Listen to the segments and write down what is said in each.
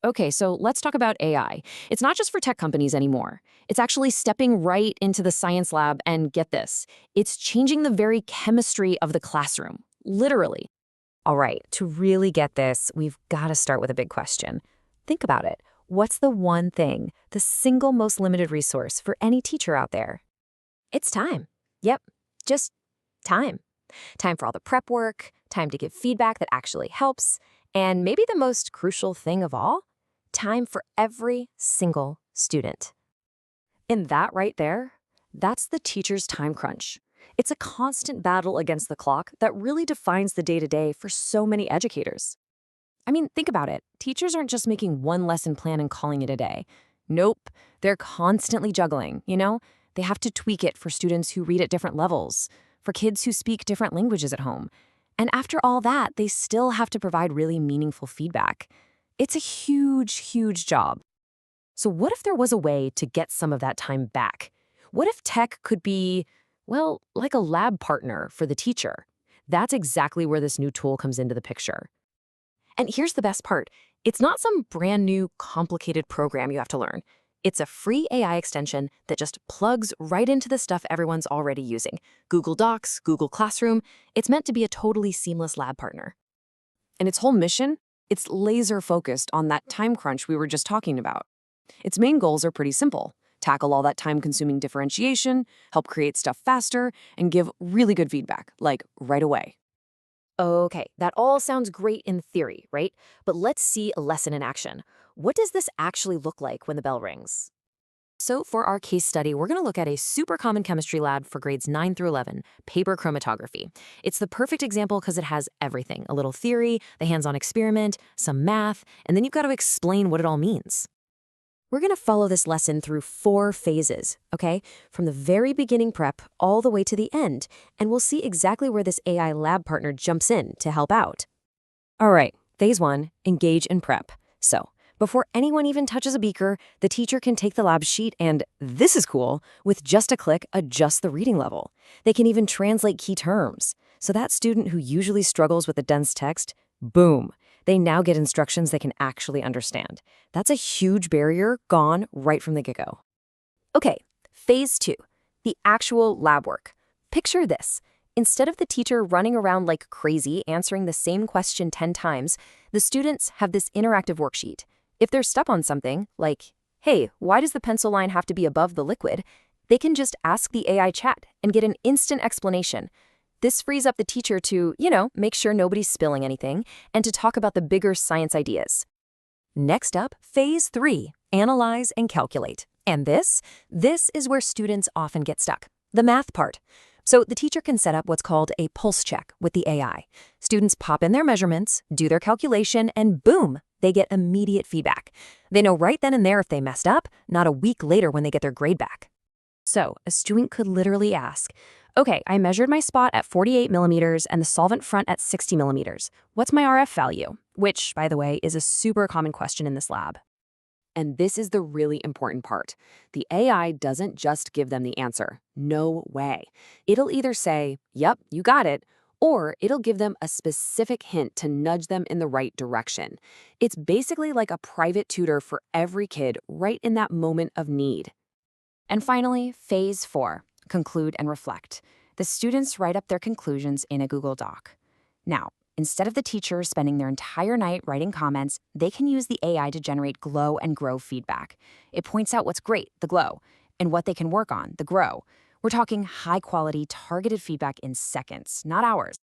Okay, so let's talk about AI. It's not just for tech companies anymore. It's actually stepping right into the science lab, and get this, it's changing the very chemistry of the classroom, literally. All right, to really get this, we've got to start with a big question. Think about it. What's the one thing, the single most limited resource for any teacher out there? It's time. Yep, just time. Time for all the prep work, time to give feedback that actually helps, and maybe the most crucial thing of all, time for every single student. And that right there, that's the teacher's time crunch. It's a constant battle against the clock that really defines the day-to-day for so many educators. I mean, think about it. Teachers aren't just making one lesson plan and calling it a day. Nope, they're constantly juggling. They have to tweak it for students who read at different levels, for kids who speak different languages at home. And after all that, they still have to provide really meaningful feedback. It's a huge, huge job. So what if there was a way to get some of that time back? What if tech could be, well, like a lab partner for the teacher? That's exactly where this new tool comes into the picture. And here's the best part. It's not some brand new, complicated program you have to learn. It's a free AI extension that just plugs right into the stuff everyone's already using. Google Docs, Google Classroom. It's meant to be a totally seamless lab partner. And its whole mission? It's laser focused on that time crunch we were just talking about. Its main goals are pretty simple. Tackle all that time-consuming differentiation, help create stuff faster, and give really good feedback, like right away. Okay, that all sounds great in theory, right? But let's see a lesson in action. What does this actually look like when the bell rings? So for our case study, we're going to look at a super common chemistry lab for grades 9 through 11, paper chromatography. It's the perfect example because it has everything: a little theory, the hands-on experiment, some math, and then you've got to explain what it all means. We're going to follow this lesson through 4 phases, okay? From the very beginning prep all the way to the end, and we'll see exactly where this AI lab partner jumps in to help out. All right, phase 1, engage and prep. So, before anyone even touches a beaker, the teacher can take the lab sheet and, this is cool, with just a click, adjust the reading level. They can even translate key terms. So that student who usually struggles with the dense text, boom, they now get instructions they can actually understand. That's a huge barrier gone right from the get-go. Okay, phase 2, the actual lab work. Picture this. Instead of the teacher running around like crazy answering the same question 10 times, the students have this interactive worksheet. If they're stuck on something, like, hey, why does the pencil line have to be above the liquid? They can just ask the AI chat and get an instant explanation. This frees up the teacher to, make sure nobody's spilling anything and to talk about the bigger science ideas. Next up, phase 3, analyze and calculate. And this is where students often get stuck, the math part. So the teacher can set up what's called a pulse check with the AI. Students pop in their measurements, do their calculation, and boom, they get immediate feedback. They know right then and there if they messed up, not a week later when they get their grade back. So a student could literally ask, okay, I measured my spot at 48 millimeters and the solvent front at 60 millimeters. What's my RF value? Which, by the way, is a super common question in this lab. And this is the really important part. The AI doesn't just give them the answer. No way. It'll either say, yep, you got it, or it'll give them a specific hint to nudge them in the right direction. It's basically like a private tutor for every kid right in that moment of need. And finally, phase 4, conclude and reflect. The students write up their conclusions in a Google Doc. Now, instead of the teacher spending their entire night writing comments, they can use the AI to generate glow and grow feedback. It points out what's great, the glow, and what they can work on, the grow. We're talking high-quality, targeted feedback in seconds, not hours.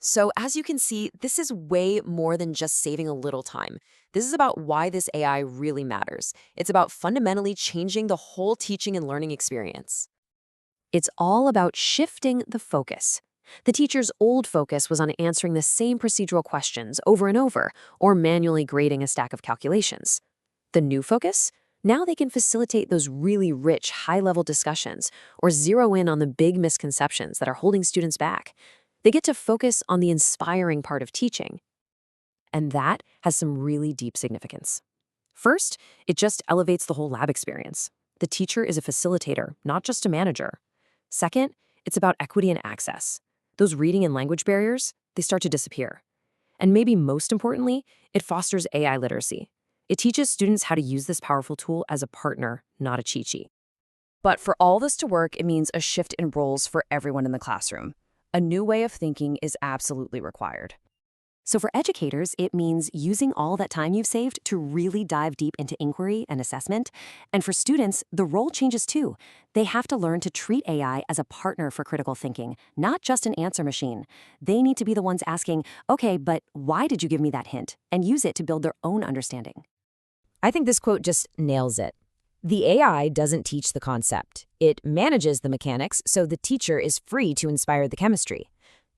So as you can see, this is way more than just saving a little time. This is about why this AI really matters. It's about fundamentally changing the whole teaching and learning experience. It's all about shifting the focus. The teacher's old focus was on answering the same procedural questions over and over, or manually grading a stack of calculations. The new focus? Now they can facilitate those really rich, high-level discussions, or zero in on the big misconceptions that are holding students back. They get to focus on the inspiring part of teaching. And that has some really deep significance. First, it just elevates the whole lab experience. The teacher is a facilitator, not just a manager. Second, it's about equity and access. Those reading and language barriers, they start to disappear. And maybe most importantly, it fosters AI literacy. It teaches students how to use this powerful tool as a partner, not a cheat sheet. But for all this to work, it means a shift in roles for everyone in the classroom. A new way of thinking is absolutely required. So for educators, it means using all that time you've saved to really dive deep into inquiry and assessment. And for students, the role changes too. They have to learn to treat AI as a partner for critical thinking, not just an answer machine. They need to be the ones asking, okay, but why did you give me that hint? And use it to build their own understanding. I think this quote just nails it. The AI doesn't teach the concept. It manages the mechanics, so the teacher is free to inspire the chemistry.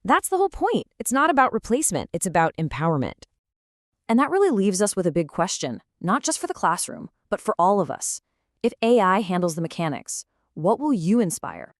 That's the whole point. It's not about replacement, it's about empowerment. And that really leaves us with a big question, not just for the classroom, but for all of us. If AI handles the mechanics, what will you inspire?